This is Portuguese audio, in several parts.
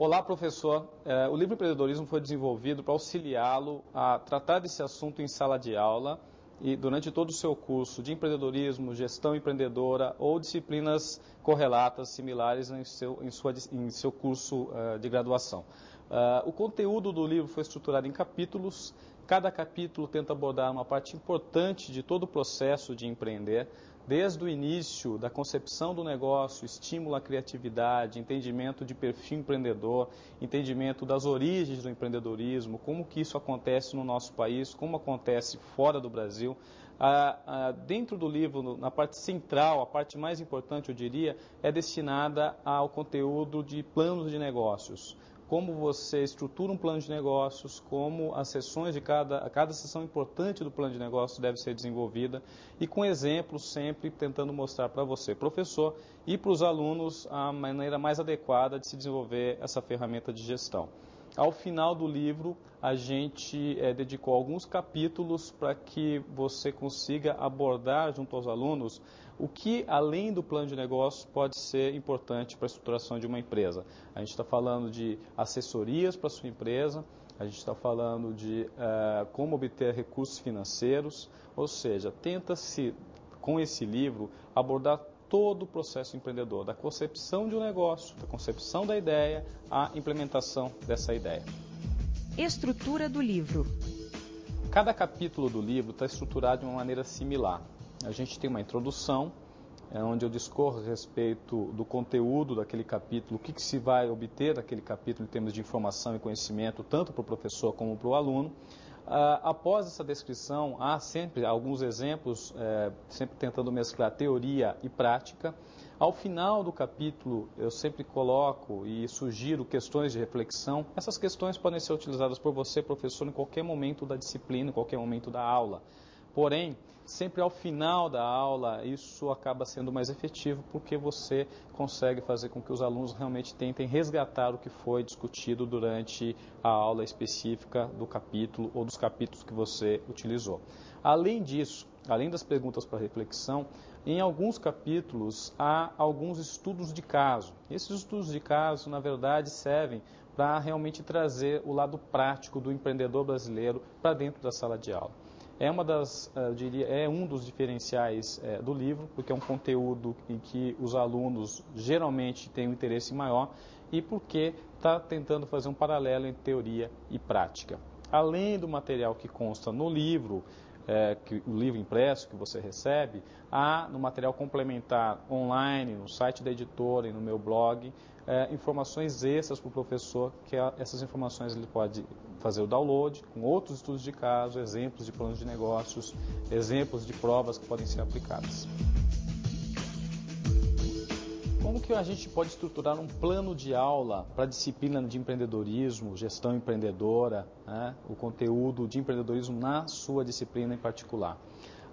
Olá, professor. O livro Empreendedorismo foi desenvolvido para auxiliá-lo a tratar desse assunto em sala de aula e durante todo o seu curso de empreendedorismo, gestão empreendedora ou disciplinas correlatas similares em seu curso de graduação. O conteúdo do livro foi estruturado em capítulos. Cada capítulo tenta abordar uma parte importante de todo o processo de empreender, desde o início da concepção do negócio, estímulo à criatividade, entendimento de perfil empreendedor, entendimento das origens do empreendedorismo, como que isso acontece no nosso país, como acontece fora do Brasil. Dentro do livro, na parte central, a parte mais importante, eu diria, é destinada ao conteúdo de planos de negócios. Como você estrutura um plano de negócios, como as sessões de cada sessão importante do plano de negócios deve ser desenvolvida e com exemplos sempre tentando mostrar para você, professor, e para os alunos a maneira mais adequada de se desenvolver essa ferramenta de gestão. Ao final do livro, a gente dedicou alguns capítulos para que você consiga abordar junto aos alunos o que, além do plano de negócios, pode ser importante para a estruturação de uma empresa. A gente está falando de assessorias para a sua empresa, a gente está falando de como obter recursos financeiros, ou seja, tenta-se, com esse livro, abordar todo o processo empreendedor, da concepção de um negócio, da concepção da ideia, à implementação dessa ideia. Estrutura do livro. Cada capítulo do livro está estruturado de uma maneira similar. A gente tem uma introdução, onde eu discorro a respeito do conteúdo daquele capítulo, o que se vai obter daquele capítulo em termos de informação e conhecimento, tanto para o professor como para o aluno. Após essa descrição, há sempre alguns exemplos, sempre tentando mesclar teoria e prática. Ao final do capítulo, eu sempre coloco e sugiro questões de reflexão. Essas questões podem ser utilizadas por você, professor, em qualquer momento da disciplina, em qualquer momento da aula. Porém, sempre ao final da aula, isso acaba sendo mais efetivo porque você consegue fazer com que os alunos realmente tentem resgatar o que foi discutido durante a aula específica do capítulo ou dos capítulos que você utilizou. Além disso, além das perguntas para reflexão, em alguns capítulos há alguns estudos de caso. Esses estudos de caso, na verdade, servem para realmente trazer o lado prático do empreendedor brasileiro para dentro da sala de aula. É um dos diferenciais do livro, porque é um conteúdo em que os alunos geralmente têm um interesse maior e porque está tentando fazer um paralelo entre teoria e prática. Além do material que consta no livro, o livro impresso que você recebe, há no material complementar online, no site da editora e no meu blog, informações extras para o professor, que essas informações ele pode fazer o download com outros estudos de caso, exemplos de planos de negócios, exemplos de provas que podem ser aplicadas. Como que a gente pode estruturar um plano de aula para a disciplina de empreendedorismo, gestão empreendedora, o conteúdo de empreendedorismo na sua disciplina em particular?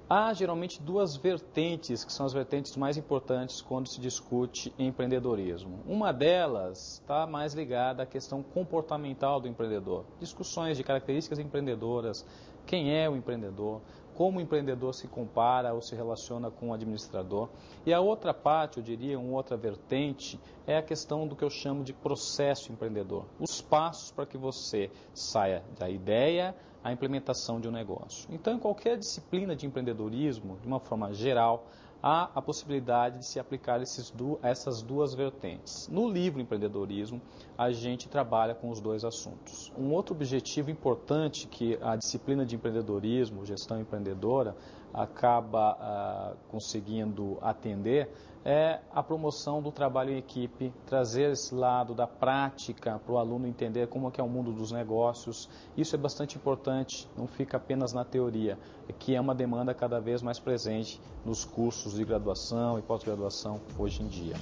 Há geralmente duas vertentes, que são as vertentes mais importantes quando se discute empreendedorismo. Uma delas está mais ligada à questão comportamental do empreendedor. Discussões de características empreendedoras, quem é o empreendedor, como o empreendedor se compara ou se relaciona com o administrador. E a outra parte, eu diria, uma outra vertente, é a questão do que eu chamo de processo empreendedor. Os passos para que você saia da ideia à implementação de um negócio. Então, em qualquer disciplina de empreendedorismo, de uma forma geral, há a possibilidade de se aplicar essas duas vertentes. No livro Empreendedorismo, a gente trabalha com os dois assuntos. Um outro objetivo importante que a disciplina de empreendedorismo, gestão empreendedora, acaba conseguindo atender é a promoção do trabalho em equipe, trazer esse lado da prática para o aluno entender como é o mundo dos negócios. Isso é bastante importante, não fica apenas na teoria, que é uma demanda cada vez mais presente nos cursos de graduação e pós-graduação hoje em dia.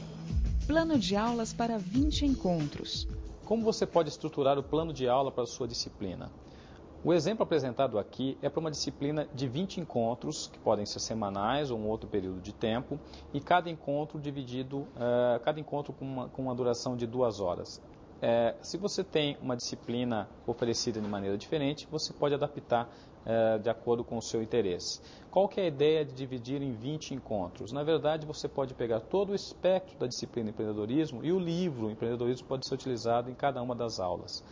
Plano de aulas para 20 encontros. Como você pode estruturar o plano de aula para a sua disciplina? O exemplo apresentado aqui é para uma disciplina de 20 encontros, que podem ser semanais ou um outro período de tempo, e cada encontro com uma duração de 2 horas. Se você tem uma disciplina oferecida de maneira diferente, você pode adaptar de acordo com o seu interesse. Qual que é a ideia de dividir em 20 encontros? Na verdade, você pode pegar todo o espectro da disciplina empreendedorismo e o livro empreendedorismo pode ser utilizado em cada uma das aulas.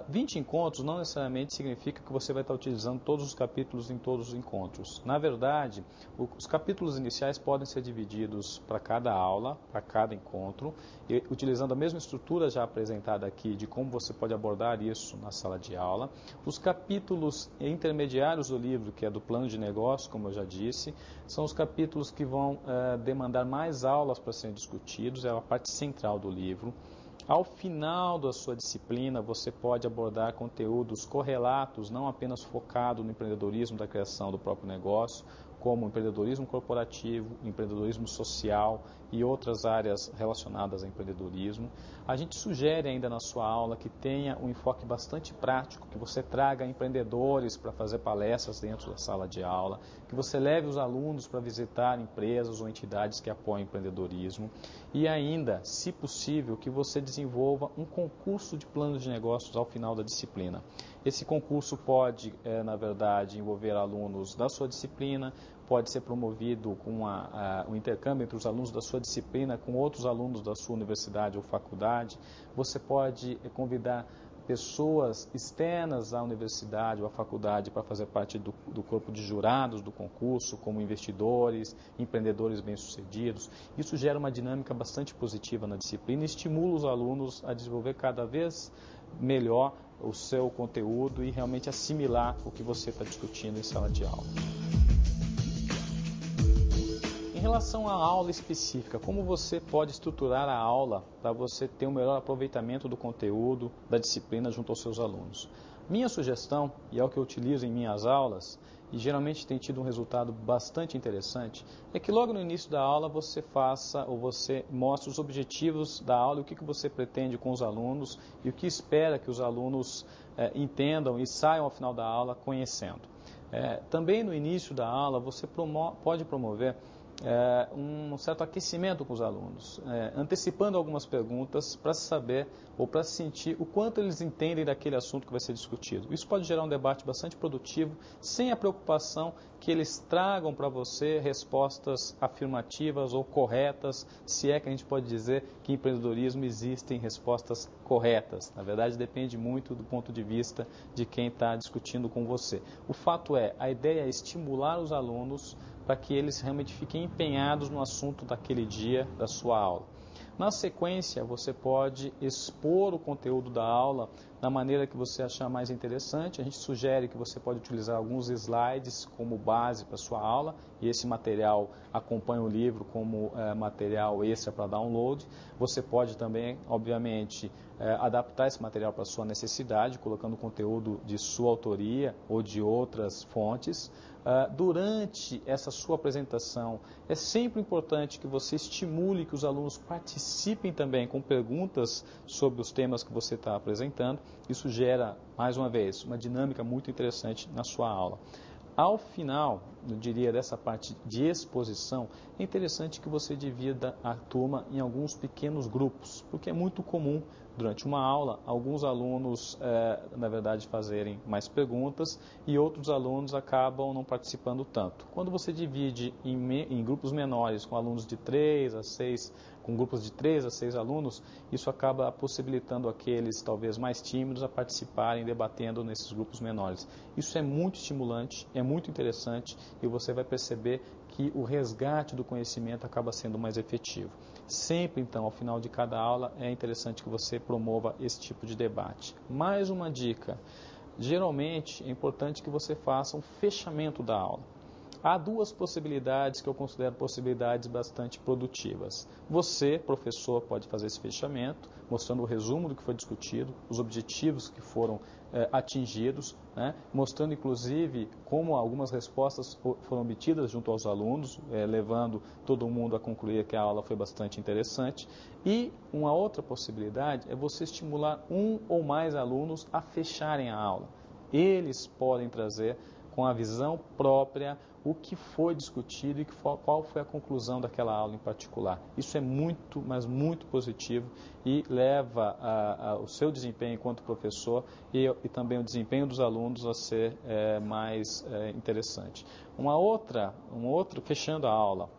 20 encontros não necessariamente significa que você vai estar utilizando todos os capítulos em todos os encontros. Na verdade, os capítulos iniciais podem ser divididos para cada aula, para cada encontro, e, utilizando a mesma estrutura já apresentada aqui de como você pode abordar isso na sala de aula. Os capítulos intermediários do livro, que é do plano de negócio, como eu já disse, são os capítulos que vão demandar mais aulas para serem discutidos, é a parte central do livro. Ao final da sua disciplina, você pode abordar conteúdos correlatos, não apenas focado no empreendedorismo da criação do próprio negócio, como empreendedorismo corporativo, empreendedorismo social e outras áreas relacionadas a empreendedorismo. A gente sugere ainda na sua aula que tenha um enfoque bastante prático, que você traga empreendedores para fazer palestras dentro da sala de aula, que você leve os alunos para visitar empresas ou entidades que apoiam o empreendedorismo e ainda, se possível, que você desenvolva um concurso de planos de negócios ao final da disciplina. Esse concurso pode, na verdade, envolver alunos da sua disciplina, pode ser promovido com um intercâmbio entre os alunos da sua disciplina com outros alunos da sua universidade ou faculdade. Você pode convidar pessoas externas à universidade ou à faculdade para fazer parte do corpo de jurados do concurso, como investidores, empreendedores bem-sucedidos. Isso gera uma dinâmica bastante positiva na disciplina e estimula os alunos a desenvolver cada vez melhor o seu conteúdo e realmente assimilar o que você está discutindo em sala de aula. Em relação à aula específica, como você pode estruturar a aula para você ter um melhor aproveitamento do conteúdo da disciplina junto aos seus alunos? Minha sugestão, e é o que eu utilizo em minhas aulas, e geralmente tem tido um resultado bastante interessante, é que logo no início da aula você faça ou você mostre os objetivos da aula, o que você pretende com os alunos e o que espera que os alunos entendam e saiam ao final da aula conhecendo. Também no início da aula você pode promover um certo aquecimento com os alunos, antecipando algumas perguntas para saber ou para sentir o quanto eles entendem daquele assunto que vai ser discutido. Isso pode gerar um debate bastante produtivo, sem a preocupação que eles tragam para você respostas afirmativas ou corretas, se é que a gente pode dizer que em empreendedorismo existem respostas corretas. Na verdade, depende muito do ponto de vista de quem está discutindo com você. O fato é, a ideia é estimular os alunos para que eles realmente fiquem empenhados no assunto daquele dia da sua aula. Na sequência, você pode expor o conteúdo da aula da maneira que você achar mais interessante. A gente sugere que você pode utilizar alguns slides como base para a sua aula, e esse material acompanha o livro como material extra para download. Você pode também, obviamente, adaptar esse material para a sua necessidade, colocando conteúdo de sua autoria ou de outras fontes. Durante essa sua apresentação, é sempre importante que você estimule que os alunos participem também com perguntas sobre os temas que você está apresentando. Isso gera, mais uma vez, uma dinâmica muito interessante na sua aula. Ao final, eu diria, dessa parte de exposição, é interessante que você divida a turma em alguns pequenos grupos, porque é muito comum, durante uma aula, alguns alunos, na verdade, fazerem mais perguntas e outros alunos acabam não participando tanto. Quando você divide em grupos menores, com alunos de 3 a 6, com grupos de 3 a 6 alunos, isso acaba possibilitando aqueles, talvez, mais tímidos a participarem, debatendo nesses grupos menores. Isso é muito estimulante, é muito interessante e você vai perceber que o resgate do conhecimento acaba sendo mais efetivo. Sempre, então, ao final de cada aula, é interessante que você promova esse tipo de debate. Mais uma dica, geralmente é importante que você faça um fechamento da aula. Há duas possibilidades que eu considero possibilidades bastante produtivas. Você, professor, pode fazer esse fechamento, mostrando o resumo do que foi discutido, os objetivos que foram atingidos, né? Mostrando, inclusive, como algumas respostas foram obtidas junto aos alunos, levando todo mundo a concluir que a aula foi bastante interessante. E uma outra possibilidade é você estimular um ou mais alunos a fecharem a aula. Eles podem trazer com a visão própria, o que foi discutido e qual foi a conclusão daquela aula em particular. Isso é muito, mas muito positivo e leva o seu desempenho enquanto professor e também o desempenho dos alunos a ser mais interessante. Fechando a aula,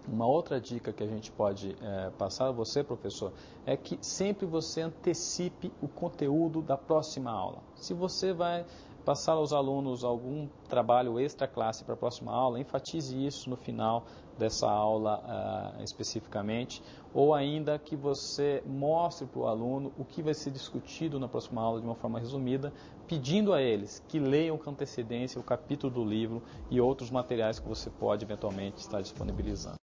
uma outra dica que a gente pode passar a você, professor, é que sempre você antecipe o conteúdo da próxima aula. Se você vai passar aos alunos algum trabalho extra classe para a próxima aula, enfatize isso no final dessa aula especificamente, ou ainda que você mostre para o aluno o que vai ser discutido na próxima aula de uma forma resumida, pedindo a eles que leiam com antecedência o capítulo do livro e outros materiais que você pode eventualmente estar disponibilizando.